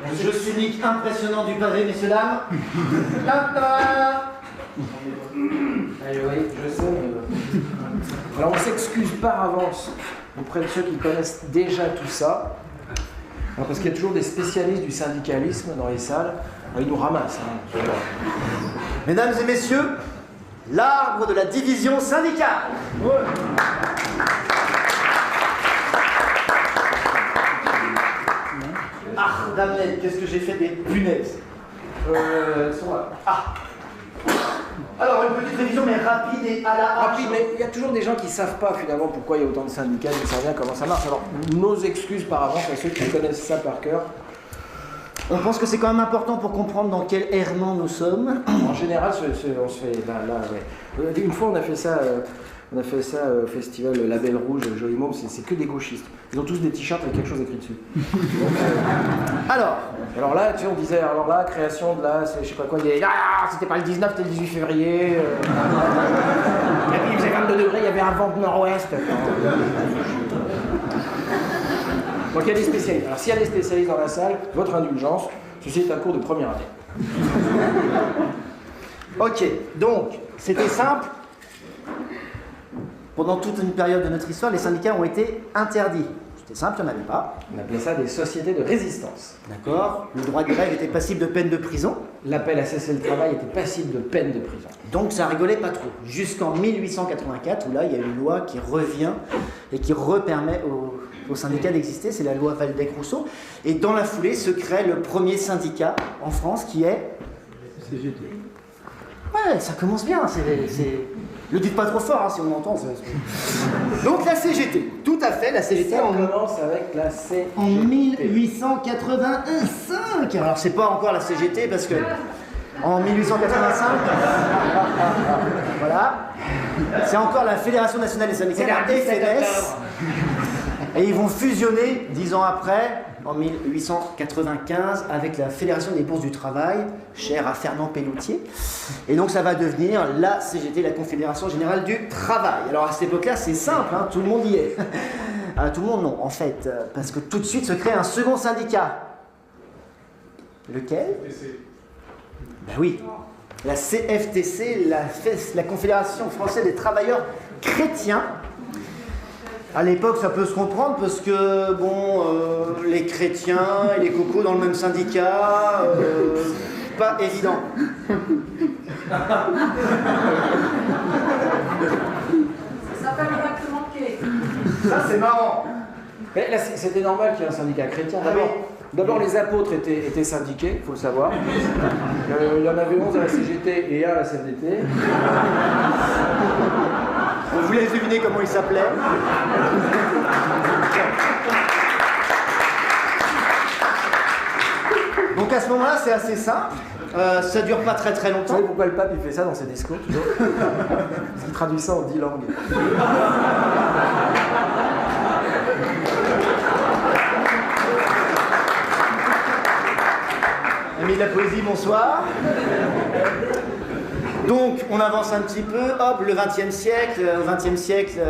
Un jeu scénique impressionnant du pavé, messieurs, dames. Allez, oui, je sais. Alors on s'excuse par avance auprès de ceux qui connaissent déjà tout ça. Alors, parce qu'il y a toujours des spécialistes du syndicalisme dans les salles. Alors, ils nous ramassent. Hein. Mesdames et messieurs, l'arbre de la division syndicale. Ouais. Ah, damnette, qu'est-ce que j'ai fait des punaises. Elles sont là. Ah. Alors, une petite révision, mais rapide et à la rapide. Mais il y a toujours des gens qui ne savent pas finalement pourquoi il y a autant de syndicats, ils ne savent bien comment ça marche. Alors, nos excuses par avance à ceux qui connaissent ça par cœur. On pense que c'est quand même important pour comprendre dans quel errement nous sommes. En général, on se fait là, ouais. Une fois, on a fait ça au festival Label Rouge, Joli Môme, c'est que des gauchistes. Ils ont tous des t-shirts avec quelque chose écrit dessus. Donc, alors là, tu sais, on disait, alors là, création de la, je sais pas quoi, c'était pas le 19, c'était le 18 février. Et puis il faisait 22 degrés, il y avait un vent de nord-ouest. Donc il y a des spécialistes. Alors s'il y a des spécialistes dans la salle, votre indulgence, ceci est un cours de première année. Ok, donc c'était simple. Pendant toute une période de notre histoire, les syndicats ont été interdits. C'était simple, il n'y en avait pas. On appelait ça des sociétés de résistance. D'accord. Le droit de grève était passible de peine de prison. L'appel à cesser le travail était passible de peine de prison. Donc ça rigolait pas trop. Jusqu'en 1884, où là, il y a une loi qui revient et qui repermet aux syndicats d'exister. C'est la loi Waldeck-Rousseau. Et dans la foulée se crée le premier syndicat en France qui est... CGT. Ouais, ça commence bien. Le dites pas trop fort, hein, si on m'entend. Donc la CGT, tout à fait, la CGT. On commence avec la CGT. En 1885. Alors c'est pas encore la CGT parce que en 1885, voilà, c'est encore la Fédération nationale des syndicats, la FNS, et ils vont fusionner 10 ans après. En 1895, avec la Fédération des bourses du travail, chère à Fernand Pelloutier. Et donc ça va devenir la CGT, la Confédération Générale du Travail. Alors à cette époque-là, c'est simple, hein, tout le monde y est. Tout le monde non, en fait, parce que tout de suite se crée un second syndicat. Lequel? Ben oui, la CFTC, la Confédération Française des Travailleurs Chrétiens. À l'époque, ça peut se comprendre parce que, bon, les chrétiens et les cocos dans le même syndicat, pas évident. Ça s'appelle le pacte manqué. Ça, c'est marrant. Mais là, c'était normal qu'il y ait un syndicat chrétien. D'abord, les apôtres étaient syndiqués, il faut le savoir. Il y en avait 11 à la CGT et 1 à la CFDT. On vous laisse deviner comment il s'appelait. Donc à ce moment-là, c'est assez simple. Ça dure pas très très Vous longtemps. savez pourquoi le pape il fait ça dans ses discours toujours? Parce qu'il traduit ça en 10 langues. Ami de la poésie, bonsoir. Donc, on avance un petit peu, hop, le XXe siècle. Au XXe siècle,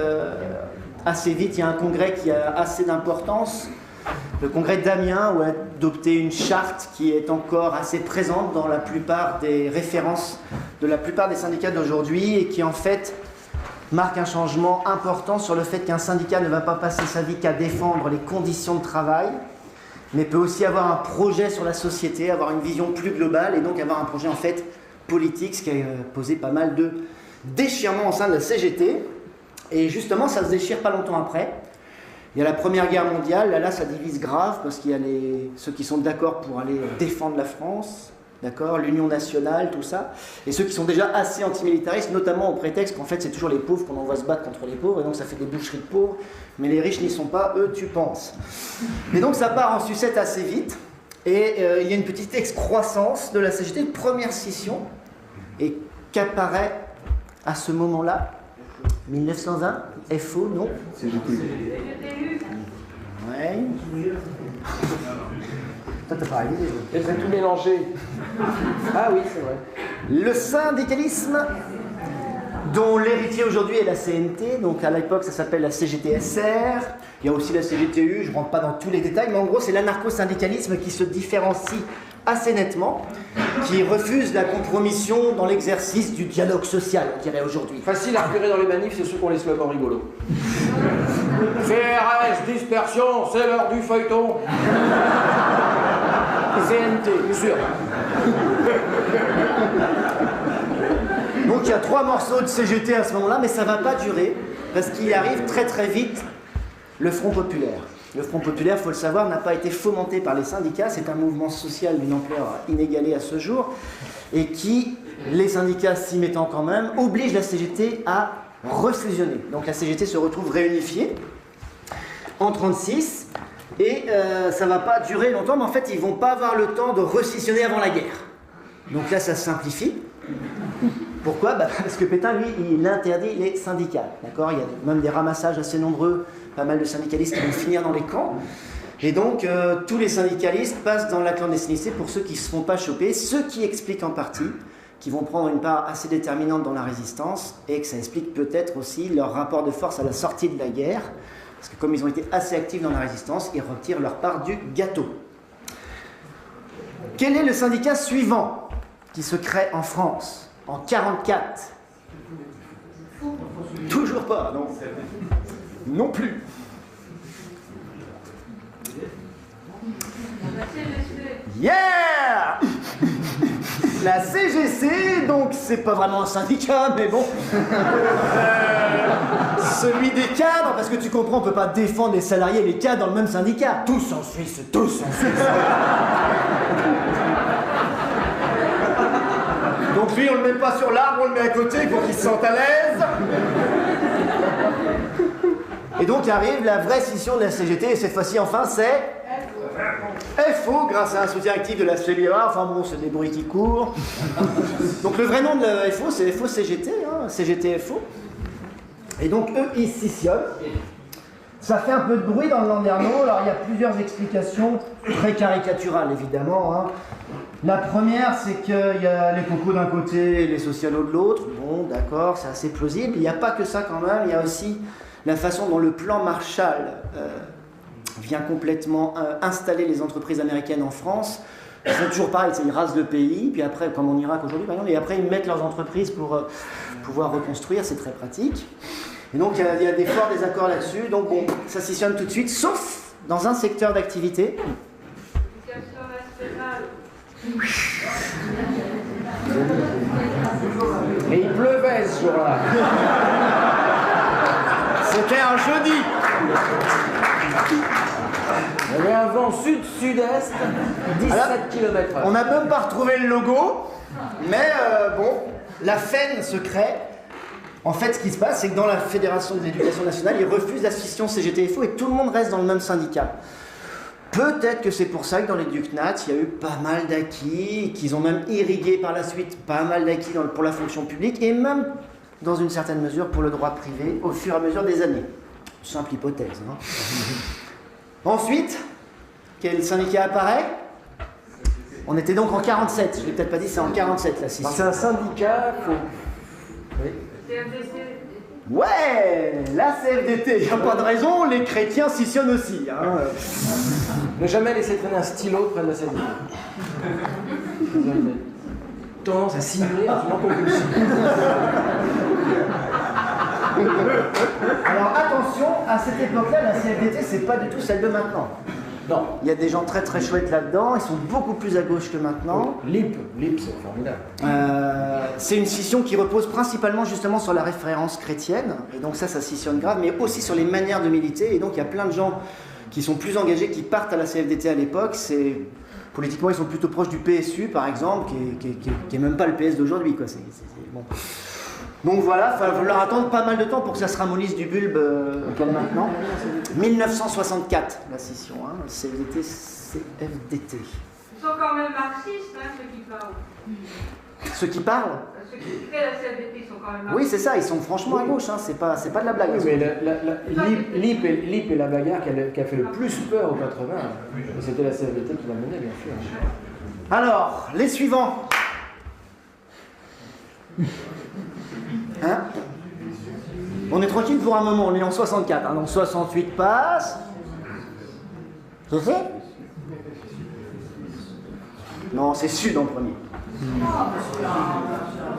assez vite, il y a un congrès qui a assez d'importance. Le congrès d'Amiens, où a adopté une charte qui est encore assez présente dans la plupart des références de la plupart des syndicats d'aujourd'hui et qui, en fait, marque un changement important sur le fait qu'un syndicat ne va pas passer sa vie qu'à défendre les conditions de travail, mais peut aussi avoir un projet sur la société, avoir une vision plus globale et donc avoir un projet, en fait, politique, ce qui a posé pas mal de déchirements au sein de la CGT. Et justement, ça se déchire pas longtemps après. Il y a la Première Guerre mondiale, là ça divise grave, parce qu'il y a ceux qui sont d'accord pour aller défendre la France, d'accord, l'Union nationale, tout ça, et ceux qui sont déjà assez antimilitaristes, notamment au prétexte qu'en fait c'est toujours les pauvres qu'on envoie se battre contre les pauvres, et donc ça fait des boucheries de pauvres, mais les riches n'y sont pas, eux, tu penses. Et donc ça part en sucette assez vite, et il y a une petite excroissance de la CGT, première scission, et qu'apparaît à ce moment-là, 1920, FO, non? CGT. Ouais. Toi, t'as pas réalisé. Elles ont tout mélangé. Ah oui, c'est vrai. Le syndicalisme, dont l'héritier aujourd'hui est la CNT, donc à l'époque ça s'appelle la CGT-SR, Il y a aussi la CGTU, je ne rentre pas dans tous les détails, mais en gros, c'est l'anarcho-syndicalisme qui se différencie assez nettement, qui refuse la compromission dans l'exercice du dialogue social, on dirait aujourd'hui. Facile à repérer dans les manifs, c'est ceux qui ont les slogans rigolos. CRS, dispersion, c'est l'heure du feuilleton. CNT, sûr. Donc il y a 3 morceaux de CGT à ce moment-là, mais ça ne va pas durer, parce qu'il arrive très très vite le Front Populaire. Le Front Populaire, il faut le savoir, n'a pas été fomenté par les syndicats, c'est un mouvement social d'une ampleur inégalée à ce jour, et qui, les syndicats s'y mettant quand même, oblige la CGT à refusionner. Donc la CGT se retrouve réunifiée en 1936, et ça ne va pas durer longtemps, mais en fait ils ne vont pas avoir le temps de rescissionner avant la guerre. Donc là ça se simplifie. Pourquoi ? Parce que Pétain, lui, il interdit les syndicats. D'accord ? Il y a même des ramassages assez nombreux, pas mal de syndicalistes qui vont finir dans les camps. Et donc, tous les syndicalistes passent dans la clandestinité pour ceux qui ne se font pas choper, ce qui explique en partie qu'ils vont prendre une part assez déterminante dans la résistance et que ça explique peut-être aussi leur rapport de force à la sortie de la guerre. Parce que comme ils ont été assez actifs dans la résistance, ils retirent leur part du gâteau. Quel est le syndicat suivant qui se crée en France ? En 1944. Toujours pas, non. Non plus. Yeah. La CGC, donc c'est pas vraiment un syndicat, mais bon. Celui des cadres, parce que tu comprends, on peut pas défendre les salariés et les cadres dans le même syndicat. Tous en Suisse, tous en Suisse. Donc lui, on le met pas sur l'arbre, on le met à côté pour qu'il se sente à l'aise. Et donc arrive la vraie scission de la CGT, et cette fois-ci, enfin, c'est FO, grâce à un soutien actif de la CBA. Enfin bon, c'est des bruits qui courent. Donc le vrai nom de la FO, c'est FO-CGT, hein, CGT-FO. Et donc eux, ils scissionnent. Ça fait un peu de bruit dans le Landerneau. Alors il y a plusieurs explications, très caricaturales évidemment, hein. La première, c'est qu'il y a les cocos d'un côté et les socialos de l'autre. Bon, d'accord, c'est assez plausible. Il n'y a pas que ça quand même, il y a aussi la façon dont le plan Marshall vient complètement installer les entreprises américaines en France. Ils font toujours pareil, ils rasent le pays, puis après, comme en Irak aujourd'hui par exemple, et après ils mettent leurs entreprises pour pouvoir reconstruire, c'est très pratique. Et donc il y a des forts désaccords là-dessus, donc bon, ça scissionne tout de suite, sauf dans un secteur d'activité. Et il pleuvait ce jour-là. C'était un jeudi. Il y avait un vent sud-sud-est, 17 km/h. On n'a même pas retrouvé le logo, mais bon, la FEN se crée. En fait, ce qui se passe, c'est que dans la Fédération de l'Éducation nationale, ils refusent la scission CGT-FO et tout le monde reste dans le même syndicat. Peut-être que c'est pour ça que dans les Ducnats, il y a eu pas mal d'acquis, qu'ils ont même irrigué par la suite pas mal d'acquis pour la fonction publique et même, dans une certaine mesure, pour le droit privé au fur et à mesure des années. Simple hypothèse. Hein. Ensuite, quel syndicat apparaît ? On était donc en 47, je ne l'ai peut-être pas dit, c'est en 47 la scission. C'est un syndicat. Oui. Ouais, la CFDT, il n'y a pas de raison, les chrétiens scissionnent aussi. Hein. Ne jamais laisser traîner un stylo près de la CFDT. Tendance à signer absolument compulsif. Alors attention, à cette époque-là, la CFDT, c'est pas du tout celle de maintenant. Non. Il y a des gens très très chouettes là-dedans, ils sont beaucoup plus à gauche que maintenant. LIP, c'est formidable. C'est une scission qui repose principalement justement sur la référence chrétienne, et donc ça scissionne grave, mais aussi sur les manières de militer, et donc il y a plein de gens qui sont plus engagés, qui partent à la CFDT à l'époque. Politiquement, ils sont plutôt proches du PSU, par exemple, qui est même pas le PS d'aujourd'hui, quoi. Bon. Donc voilà, il va falloir attendre pas mal de temps pour que ça se ramollisse du bulbe comme maintenant. 1964, la scission, hein, CFDT, CFDT. Ils sont quand même marxistes, hein, ceux qui parlent. Ceux qui parlent ? Ceux qui créent la CFDT sont quand même marxistes. Oui, c'est ça, ils sont franchement à gauche, hein, c'est pas de la blague. Oui, mais LIP est la bagarre qui a fait le plus peur aux 80. Et c'était la CFDT qui l'a menée, bien sûr. Alors, les suivants. Hein ? On est tranquille pour un moment, on est en 64, hein, donc 68 passe. C'est fait? Non, c'est Sud en premier.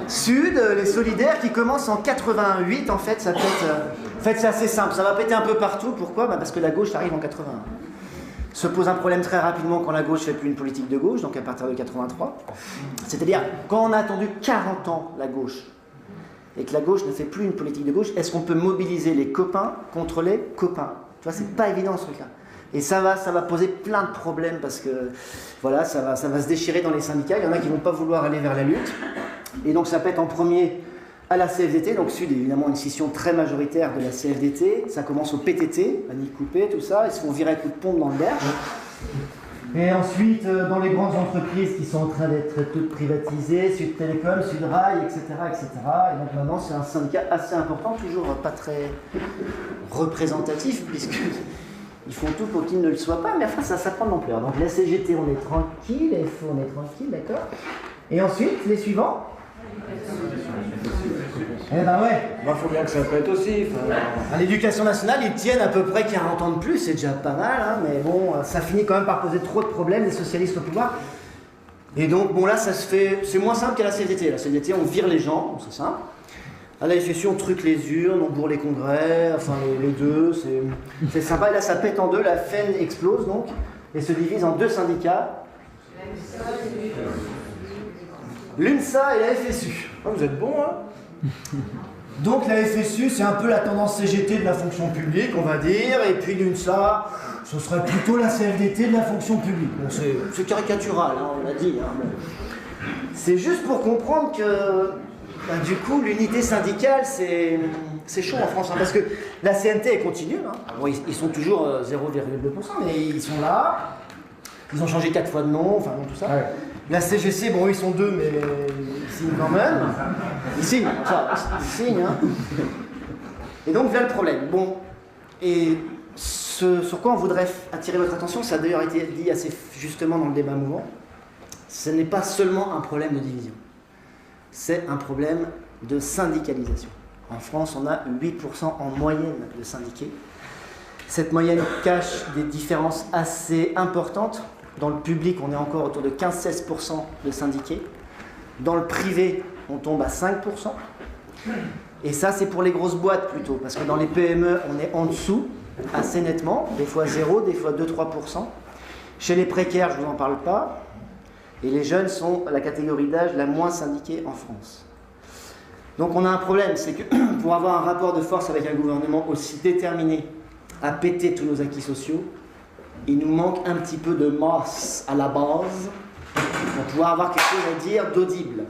Sud, les solidaires qui commencent en 88, en fait, ça pète. En fait, c'est assez simple, ça va péter un peu partout. Pourquoi? Parce que la gauche arrive en 81. Se pose un problème très rapidement quand la gauche fait plus une politique de gauche, donc à partir de 83. C'est-à-dire, quand on a attendu 40 ans la gauche, et que la gauche ne fait plus une politique de gauche, est-ce qu'on peut mobiliser les copains contre les copains? Tu vois, c'est pas évident ce truc-là. Et ça va poser plein de problèmes parce que voilà, ça va se déchirer dans les syndicats. Il y en a qui ne vont pas vouloir aller vers la lutte. Et donc ça pète en premier à la CFDT. Donc Sud, évidemment, une scission très majoritaire de la CFDT. Ça commence au PTT, Annie Coupé, tout ça. Ils se font virer à coups de pompe dans le berge. Et ensuite, dans les grandes entreprises qui sont en train d'être toutes privatisées, Sud Télécom, Sud Rail, etc., etc. Et donc maintenant, c'est un syndicat assez important, toujours pas très représentatif, puisque ils font tout pour qu'il ne le soit pas, mais enfin, ça prend de l'ampleur. Donc la CGT, on est tranquille, FO, on est tranquille, d'accord. Et ensuite, les suivants. Eh ben ouais. Moi, faut bien que ça pète aussi. À l'éducation nationale, ils tiennent à peu près 40 ans de plus, c'est déjà pas mal, hein, mais bon, ça finit quand même par poser trop de problèmes, les socialistes au pouvoir. Et donc, bon là, ça se fait, c'est moins simple qu'à la CFDT. La CFDT, on vire les gens, c'est simple. À la FSU, on truque les urnes, on bourre les congrès, enfin les deux, c'est sympa. Et là, ça pète en deux, la FEN explose donc, et se divise en deux syndicats. L'UNSA et la FSU. Oh, vous êtes bons, hein? Donc la FSU, c'est un peu la tendance CGT de la fonction publique, on va dire, et puis l'UNSA, ce serait plutôt la CFDT de la fonction publique. Bon, c'est caricatural, hein, on l'a dit. Hein, bon. C'est juste pour comprendre que, du coup, l'unité syndicale, c'est chaud en France, hein, parce que la CNT, elle continue. Hein. Bon, ils sont toujours 0,2%, mais ils sont là. Ils ont changé 4 fois de nom, enfin bon, tout ça. Ouais. La CGC, bon, ils sont deux, mais ils signent quand même. Ils signent, ça, ils signent, hein. Et donc, voilà le problème. Bon, et sur quoi on voudrait attirer votre attention, ça a d'ailleurs été dit assez justement dans le débat mouvant, ce n'est pas seulement un problème de division, c'est un problème de syndicalisation. En France, on a 8% en moyenne de syndiqués. Cette moyenne cache des différences assez importantes. Dans le public, on est encore autour de 15-16% de syndiqués. Dans le privé, on tombe à 5%. Et ça, c'est pour les grosses boîtes plutôt, parce que dans les PME, on est en dessous, assez nettement, des fois 0, des fois 2-3%. Chez les précaires, je ne vous en parle pas. Et les jeunes sont la catégorie d'âge la moins syndiquée en France. Donc on a un problème, c'est que pour avoir un rapport de force avec un gouvernement aussi déterminé à péter tous nos acquis sociaux, il nous manque un petit peu de masse à la base pour pouvoir avoir quelque chose à dire d'audible.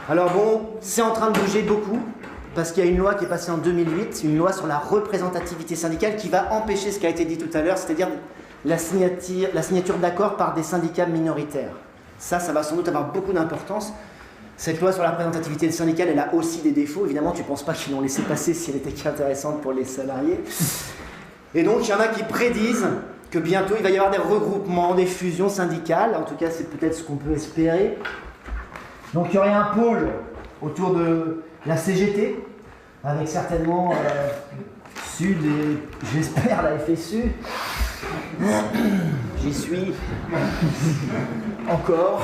Alors bon, c'est en train de bouger beaucoup, parce qu'il y a une loi qui est passée en 2008, une loi sur la représentativité syndicale qui va empêcher ce qui a été dit tout à l'heure, c'est-à-dire la signature d'accords par des syndicats minoritaires. Ça va sans doute avoir beaucoup d'importance. Cette loi sur la représentativité syndicale, elle a aussi des défauts. Évidemment, tu ne penses pas qu'ils l'ont laissé passer si elle était qu'intéressante pour les salariés. Et donc, il y en a qui prédisent que bientôt, il va y avoir des regroupements, des fusions syndicales. En tout cas, c'est peut-être ce qu'on peut espérer. Donc, il y aurait un pôle autour de la CGT, avec certainement Sud et, j'espère, la FSU. J'y suis. Encore.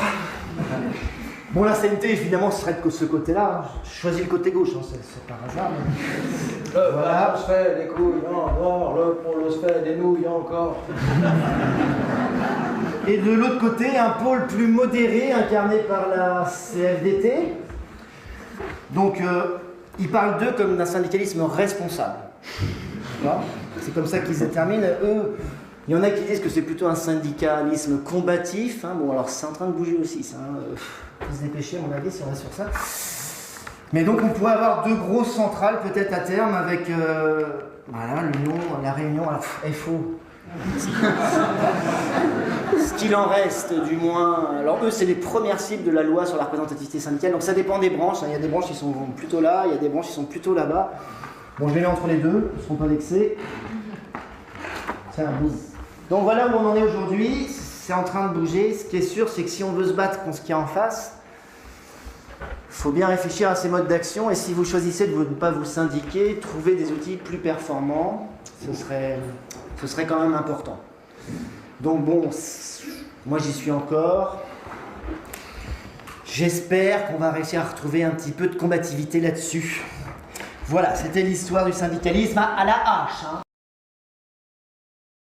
Bon, la CNT, évidemment, ce serait de ce côté-là. Je choisis le côté gauche, hein, c'est par hasard. Mais... voilà, on se fait des couilles, on se fait des nouilles encore. Et de l'autre côté, un pôle plus modéré, incarné par la CFDT. Donc, ils parlent d'eux comme d'un syndicalisme responsable. Voilà. C'est comme ça qu'ils déterminent. Eux, il y en a qui disent que c'est plutôt un syndicalisme combatif. Hein. Bon, alors c'est en train de bouger aussi, ça. Faut se dépêcher, à mon avis, si on est sur ça. Mais donc, on pourrait avoir deux grosses centrales, peut-être à terme, avec voilà, l'Union, la Réunion, alors, FO. Ce qu'il en reste, du moins. Alors, eux, c'est les premières cibles de la loi sur la représentativité syndicale. Donc, ça dépend des branches. Hein. Il y a des branches qui sont plutôt là, il y a des branches qui sont plutôt là-bas. Bon, je les mets entre les deux, ils ne seront pas vexés. Tiens, boum. Donc, voilà où on en est aujourd'hui. C'est en train de bouger. Ce qui est sûr, c'est que si on veut se battre contre ce qu'il y a en face, faut bien réfléchir à ces modes d'action et si vous choisissez de ne pas vous syndiquer, trouver des outils plus performants, ce serait quand même important. Donc bon, moi j'y suis encore. J'espère qu'on va réussir à retrouver un petit peu de combativité là-dessus. Voilà, c'était l'histoire du syndicalisme à la hache. Hein.